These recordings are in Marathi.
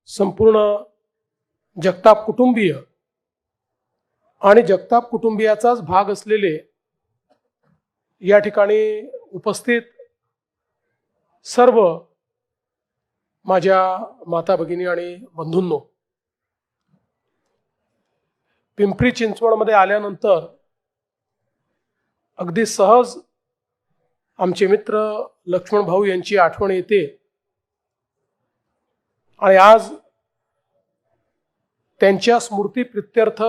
संपूर्ण जगताप कुटुंबीय आणि जगताप कुटुंबियाचाच भाग असलेले या ठिकाणी उपस्थित सर्व माझ्या माता भगिनी आणि बंधूंनो, पिंपरी चिंचवडमध्ये आल्यानंतर अगदी सहज आमचे मित्र लक्ष्मण भाऊ यांची आठवण येते आणि आज त्यांच्या स्मृती प्रित्यर्थ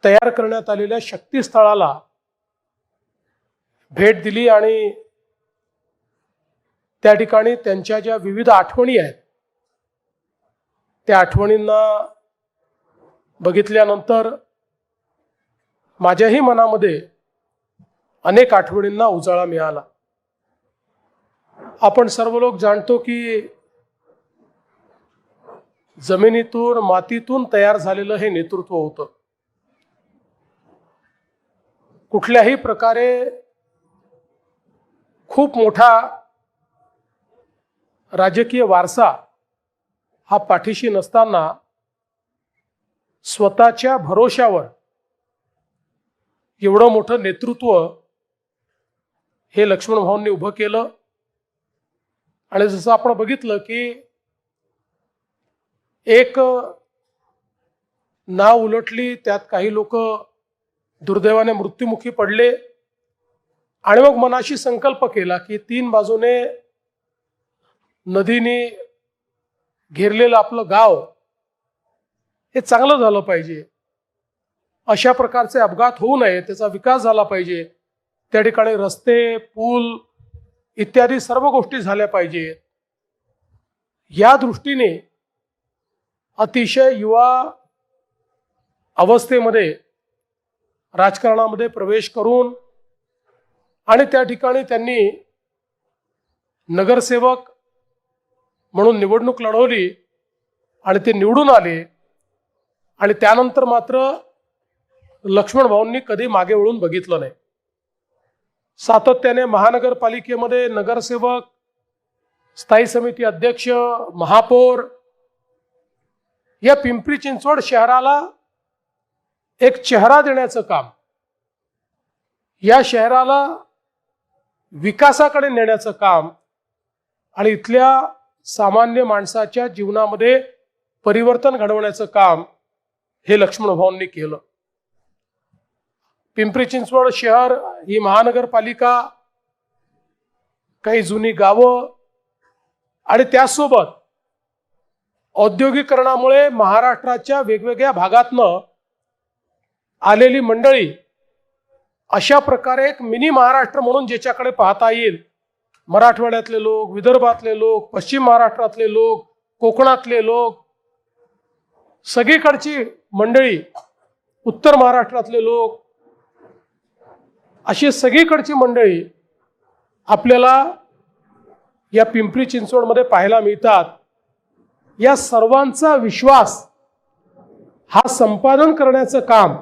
तयार करण्यात आलेल्या शक्तीस्थळाला भेट दिली आणि त्या ठिकाणी त्यांच्या ज्या विविध आठवणी आहेत त्या आठवणींना बघितल्यानंतर माझ्याही मनामध्ये अनेक आठवणींना उजाळा मिळाला। आपण सर्व लोक जाणतो की जमिनीतून मातीतून तयार झालेलं हे नेतृत्व होतं। कुठल्याही प्रकारे खूप मोठा राजकीय वारसा हा पाठीशी नसताना स्वतःच्या भरोशावर एवढं मोठं नेतृत्व हे लक्ष्मण भाऊंनी उभं केलं। आणि जसं आपण बघितलं की एक नाव उलटली, त्यात काही लोक दुर्दैवाने मृत्युमुखी पडले आणि मग मनाशी संकल्प केला की तीन बाजूने नदीने घेरलेलं आपलं गाव हे चांगलं झालं पाहिजे, अशा प्रकारचे अपघात होऊ नये, त्याचा विकास झाला पाहिजे, त्या ठिकाणी रस्ते पूल इत्यादी सर्व गोष्टी झाल्या पाहिजेत। या दृष्टीने अतिशय युवा अवस्थेमध्ये राजकारणामध्ये प्रवेश करून आणि त्या ठिकाणी त्यांनी नगरसेवक म्हणून निवडणूक लढवली आणि ते निवडून आले। आणि त्यानंतर मात्र लक्ष्मण भाऊंनी कधी मागे वळून बघितलं नाही। सातत्याने महानगरपालिकेमध्ये नगरसेवक, स्थायी समिती अध्यक्ष, महापौर, या पिंपरी चिंचवड शहराला एक चेहरा देण्याचं काम, या शहराला विकासाकडे नेण्याचं काम आणि इथल्या सामान्य माणसाच्या जीवनामध्ये परिवर्तन घडवण्याचं काम हे लक्ष्मण भाऊंनी केलं। पिंपरी चिंचवड शहर ही महानगरपालिका, काही जुनी गावं आणि त्यासोबत औद्योगिकरणामुळे महाराष्ट्राच्या वेगवेगळ्या भागातनं आलेली मंडळी, अशा प्रकारे एक मिनी महाराष्ट्र म्हणून ज्याच्याकडे पाहता येईल, मराठवाड्यातले लोक, विदर्भातले लोक, पश्चिम महाराष्ट्रातले लोक, कोकणातले लोक, सगळीकडची मंडळी, उत्तर महाराष्ट्रातले लोक, अशी सगळीकडची मंडळी आपल्याला या पिंपरी चिंचवडमध्ये पाहायला मिळतात। या सर्वांचा विश्वास हा संपादन करण्याचं काम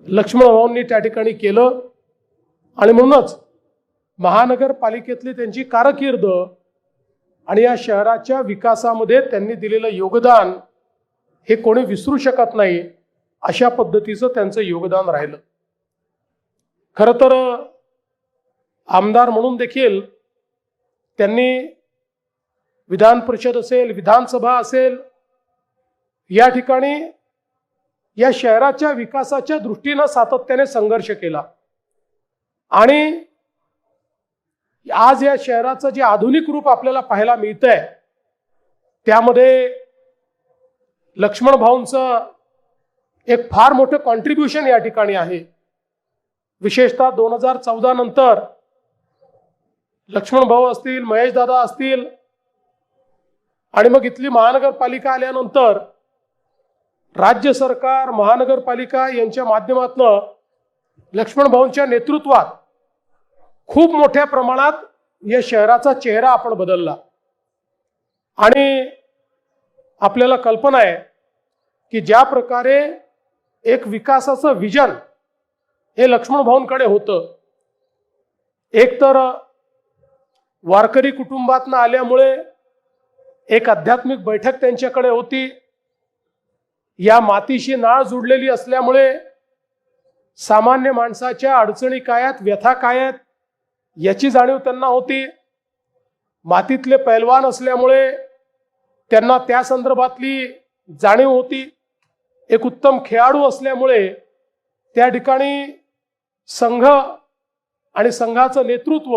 लक्ष्मण भाऊंनी त्या ठिकाणी केलं आणि म्हणूनच महानगरपालिकेतली त्यांची कारकीर्द आणि या शहराच्या विकासामध्ये त्यांनी दिलेलं योगदान हे कोणी विसरू शकत नाही, अशा पद्धतीचं त्यांचं योगदान राहिलं। खरं तर आमदार म्हणून देखील त्यांनी विधान परिषद असेल, विधानसभा असेल, या ठिकाणी या शहराच्या विकासाच्या दृष्टीनं सातत्याने संघर्ष केला आणि आज या शहराचं जे आधुनिक रूप आपल्याला पाहायला मिळतंय त्यामध्ये लक्ष्मण भाऊंचं एक फार मोठं कॉन्ट्रीब्युशन या ठिकाणी आहे। विशेषतः 2014 नंतर लक्ष्मण भाऊ असतील, महेश दादा असतील आणि मग इथली महानगरपालिका आल्यानंतर राज्य सरकार, महानगरपालिका यांच्या माध्यमातून लक्ष्मण भाऊंच्या नेतृत्वात खूप मोठ्या प्रमाणात या शहराचा चेहरा आपण बदलला आणि आपल्याला कल्पना आहे की ज्या प्रकारे एक विकासाचं विजन हे लक्ष्मण भाऊंकडे होतं, एक तर वारकरी कुटुंबातनं आल्यामुळे एक आध्यात्मिक बैठक त्यांच्याकडे होती. या मातीशी नाळ जुडलेली असल्यामुळे सामान्य माणसाच्या अडचणी काय आहेत, व्यथा काय आहेत याची जाणीव त्यांना होती. मातीतले पैलवान असल्यामुळे त्यांना त्या संदर्भातली जाणीव होती. एक उत्तम खेळाडू असल्यामुळे त्या ठिकाणी संघ आणि संघाचं नेतृत्व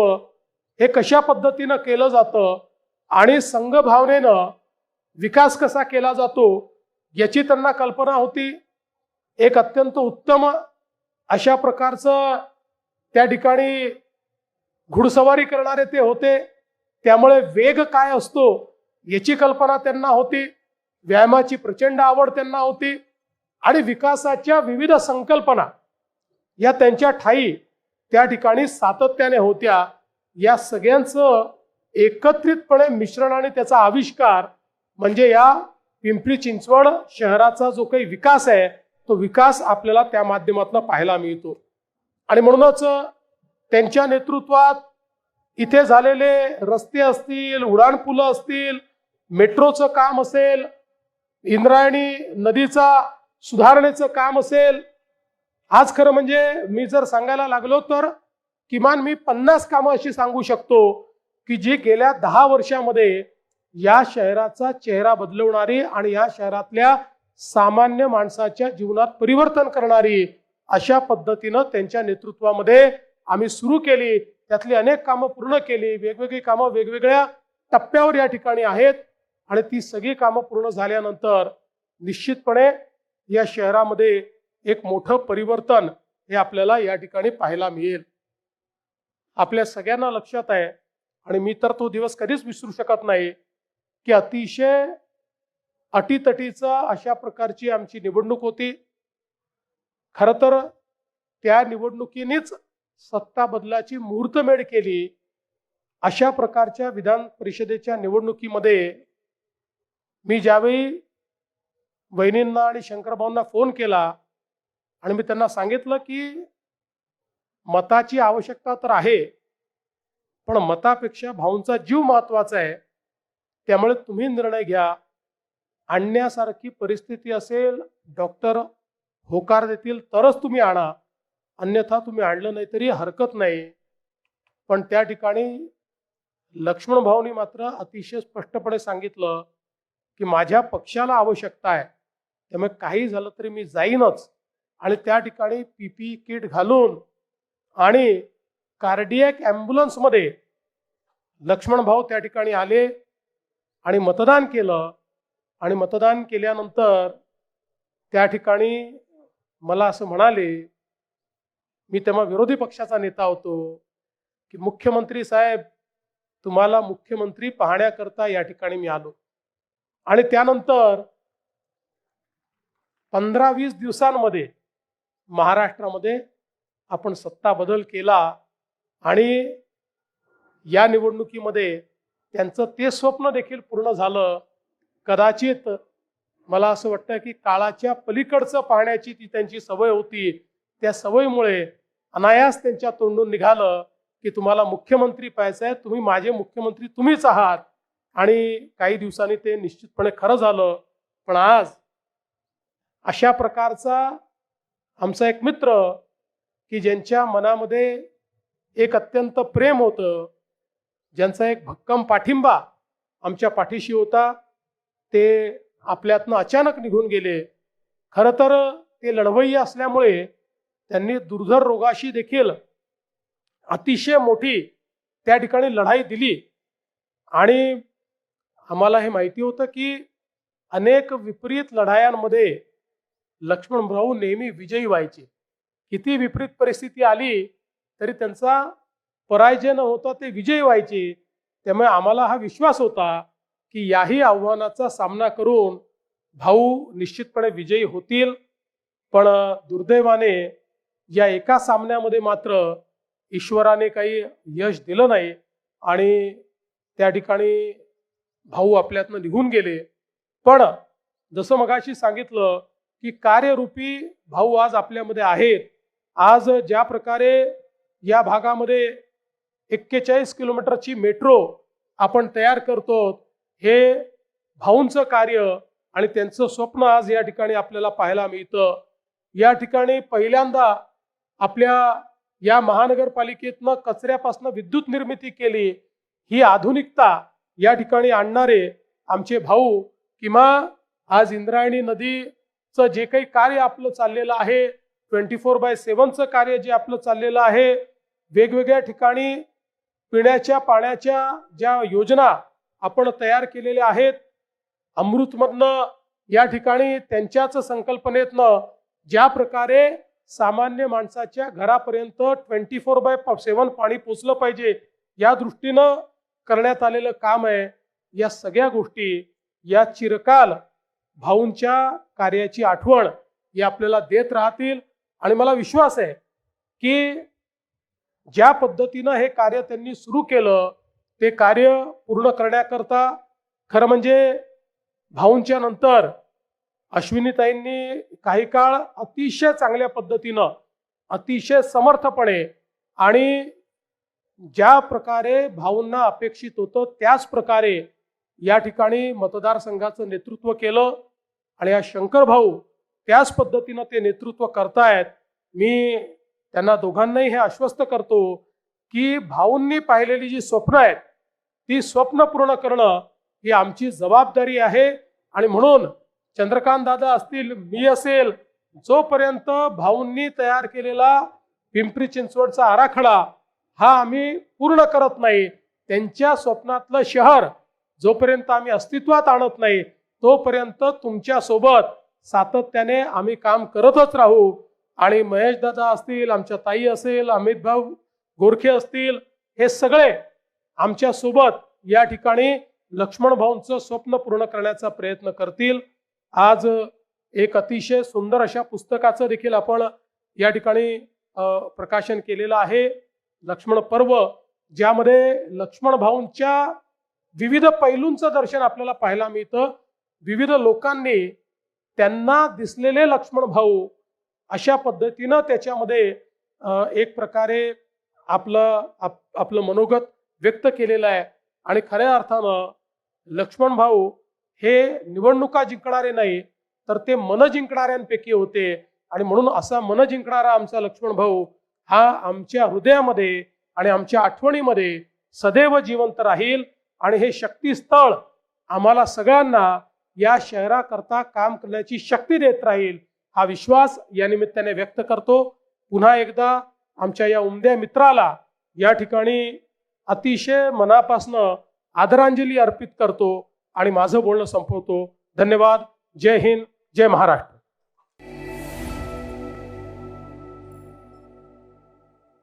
हे कशा पद्धतीनं केलं जातं आणि संघ भावनेनं विकास कसा केला जातो याची त्यांना कल्पना होती. एक अत्यंत उत्तम अशा प्रकारचं त्या ठिकाणी घुडसवारी करणारे ते होते. त्यामुळे वेग काय असतो याची कल्पना त्यांना होती. व्यायामाची प्रचंड आवड त्यांना होती आणि विकासाच्या विविध संकल्पना या त्यांच्या ठायी त्या ठिकाणी सातत्याने होत्या. या सगळ्यांचं एकत्रितपणे मिश्रण आणि त्याचा आविष्कार म्हणजे या पिंपरी चिंचवड शहराचा जो काही विकास आहे तो विकास आपल्याला त्या माध्यमातून पाहायला मिळतो. आणि म्हणूनच त्यांच्या नेतृत्वात इथे झालेले रस्ते असतील, उड्डाणपुलं असतील, मेट्रोचं काम असेल, इंद्रायणी नदीचा सुधारणेचं काम असेल, आज खरं म्हणजे मी जर सांगायला लागलो तर किमान मी 50 कामं अशी सांगू शकतो की जी गेल्या 10 वर्षामध्ये या शहराचा चेहरा बदलवणारी आणि या शहरातल्या सामान्य माणसाच्या जीवनात परिवर्तन करणारी अशा पद्धतीनं त्यांच्या नेतृत्वामध्ये आम्ही सुरू केली. त्यातली अनेक कामं पूर्ण केली. वेगवेगळी कामं वेगवेगळ्या टप्प्यावर या ठिकाणी आहेत आणि ती सगळी कामं पूर्ण झाल्यानंतर निश्चितपणे या शहरामध्ये एक मोठं परिवर्तन हे आपल्याला या ठिकाणी पाहायला मिळेल. आपल्या सगळ्यांना लक्षात आहे आणि मी तर तो दिवस कधीच विसरू शकत नाही की अतिशय अटीतटीचा अशा प्रकारची आमची निवडणूक होती. खरं तर त्या निवडणुकीनेच सत्ता बदलाची मुहूर्तमेढ केली. अशा प्रकारच्या विधान परिषदेच्या निवडणुकीमध्ये मी ज्यावेळी वहिनींना आणि शंकरभाऊंना फोन केला आणि मी त्यांना सांगितलं की मताची आवश्यकता तर आहे पण मतापेक्षा भाऊंचा जीव महत्वाचा आहे. त्यामुळे तुम्ही निर्णय घ्या. आणण्यासारखी परिस्थिती असेल, डॉक्टर होकार देतील तरच तुम्ही आणा, अन्यथा तुम्ही आणलं नाही तरी हरकत नाही. पण त्या ठिकाणी लक्ष्मण भाऊंनी मात्र अतिशय स्पष्टपणे सांगितलं की माझ्या पक्षाला आवश्यकता आहे, त्यामुळे काही झालं तरी मी जाईनच. आणि त्या ठिकाणी पीपी किट घालून आणि कार्डियक ॲम्ब्युलन्समध्ये लक्ष्मण भाऊ त्या ठिकाणी आले आणि मतदान केलं. आणि मतदान केल्यानंतर त्या ठिकाणी मला असं म्हणाले, मी तेव्हा विरोधी पक्षाचा नेता होतो, की मुख्यमंत्री साहेब तुम्हाला मुख्यमंत्री पाहण्याकरता या ठिकाणी मी आलो. आणि त्यानंतर 15-20 दिवसांमध्ये महाराष्ट्रामध्ये आपण सत्ता बदल केला आणि या निवडणुकीमध्ये त्यांचं ते स्वप्न देखील पूर्ण झालं. कदाचित मला असं वाटतं की काळाच्या पलीकडचं पाहण्याची ती त्यांची सवय होती. त्या सवयीमुळे अनायास त्यांच्या तोंडून निघालं की तुम्हाला मुख्यमंत्री पाहायचं आहे, तुम्ही माझे मुख्यमंत्री तुम्हीच आहात. आणि काही दिवसांनी ते निश्चितपणे खरं झालं. पण आज अशा प्रकारचा आमचा एक मित्र की ज्यांच्या मनामध्ये एक अत्यंत प्रेम होतं, ज्यांचा एक भक्कम पाठिंबा आमच्या पाठीशी होता, ते आपल्यातनं अचानक निघून गेले. खरं तर ते लढवय्ये असल्यामुळे त्यांनी दुर्धर रोगाशी देखील अतिशय मोठी त्या ठिकाणी लढाई दिली. आणि आम्हाला हे माहिती होतं की अनेक विपरीत लढायांमध्ये लक्ष्मण भाऊ नेहमी विजयी व्हायचे. किती विपरीत परिस्थिती आली तरी त्यांचा पराजय न होता ते विजयी व्हायचे. त्यामुळे आम्हाला हा विश्वास होता की याही आव्हानाचा सामना करून भाऊ निश्चितपणे विजयी होतील. पण दुर्दैवाने या एका सामन्यामध्ये मात्र ईश्वराने काही यश दिलं नाही आणि त्या ठिकाणी भाऊ आपल्यातनं निघून गेले. पण जसं मगाशी सांगितलं की कार्यरूपी भाऊ आज आपल्यामध्ये आहेत. आज ज्या प्रकारे या भागामध्ये 41 किलोमीटरची मेट्रो आपण तयार करतो, हे भाऊंचं कार्य आणि त्यांचं स्वप्न आज या ठिकाणी आपल्याला पाहायला मिळतं. या ठिकाणी पहिल्यांदा आपल्या या महानगरपालिकेतनं कचऱ्यापासून विद्युत निर्मिती केली. ही आधुनिकता या ठिकाणी आणणारे आमचे भाऊ, किंवा आज इंद्रायणी नदीचं जे काही कार्य आपलं चाललेलं आहे, 24/7चं कार्य जे आपलं चाललेलं आहे, वेगवेगळ्या ठिकाणी पिण्याच्या पाण्याच्या ज्या योजना आपण तयार केलेल्या आहेत, अमृतमधनं या ठिकाणी त्यांच्याच संकल्पनेतनं ज्या प्रकारे सामान्य माणसाच्या घरापर्यंत 24/7 पाणी पोचलं पाहिजे या दृष्टीनं करण्यात आलेलं काम आहे. या सगळ्या गोष्टी या चिरकाल भाऊंच्या कार्याची आठवण ही आपल्याला देत राहतील. आणि मला विश्वास आहे की ज्या पद्धतीनं हे कार्य त्यांनी सुरू केलं ते कार्य पूर्ण करण्याकरता खरं म्हणजे भाऊंच्या नंतर अश्विनीताईंनी काही काळ अतिशय चांगल्या पद्धतीनं, अतिशय समर्थपणे आणि ज्या प्रकारे भाऊंना अपेक्षित होतं त्याच प्रकारे या ठिकाणी मतदारसंघाचं नेतृत्व केलं. आणि या शंकर भाऊ त्याच पद्धतीनं ते नेतृत्व करतायत. मी त्यांना दोघांनाही हे आश्वस्त करतो की भाऊंनी पाहिलेली जी स्वप्न आहेत ती स्वप्न पूर्ण करणं ही आमची जबाबदारी आहे. आणि म्हणून चंद्रकांत दादा असतील, मी असेल, जोपर्यंत भाऊंनी तयार केलेला पिंपरी चिंचवडचा आराखडा हा आम्ही पूर्ण करत नाही, त्यांच्या स्वप्नातलं शहर जोपर्यंत आम्ही अस्तित्वात आणत नाही तोपर्यंत तुमच्या सोबत सातत्याने आम्ही काम करतच राहू. आणि महेश दादा असतील, आमच्या ताई असेल, अमित भाऊ गोरखे असतील, हे सगळे आमच्या सोबत या ठिकाणी लक्ष्मण भाऊंचं स्वप्न पूर्ण करण्याचा प्रयत्न करतील. आज एक अतिशय सुंदर अशा पुस्तकाचं देखील आपण या ठिकाणी प्रकाशन केलेलं आहे, लक्ष्मण पर्व, ज्यामध्ये लक्ष्मण भाऊंच्या विविध पैलूंचं दर्शन आपल्याला पाहायला मिळतं. विविध लोकांनी त्यांना दिसलेले लक्ष्मण भाऊ अशा पद्धतीनं त्याच्यामध्ये एक प्रकारे आपलं मनोगत व्यक्त केलेलं आहे. आणि खऱ्या अर्थानं लक्ष्मण भाऊ हे निवडणुका जिंकणारे नाही तर ते मन जिंकणाऱ्यांपैकी होते. आणि म्हणून असा मन जिंकणारा आमचा लक्ष्मण भाऊ हा आमच्या हृदयामध्ये आणि आमच्या आठवणीमध्ये सदैव जिवंत राहील. आणि हे शक्तीस्थळ आम्हाला सगळ्यांना या शहराकरता काम करण्याची शक्ती देत राहील, हा विश्वास या निमित्ताने व्यक्त करतो. पुन्हा एकदा आमच्या या उमद्या मित्राला या ठिकाणी अतिशय मनापासनं आदरांजली अर्पित करतो आणि माझं बोलणं संपवतो. धन्यवाद. जय हिंद, जय महाराष्ट्र.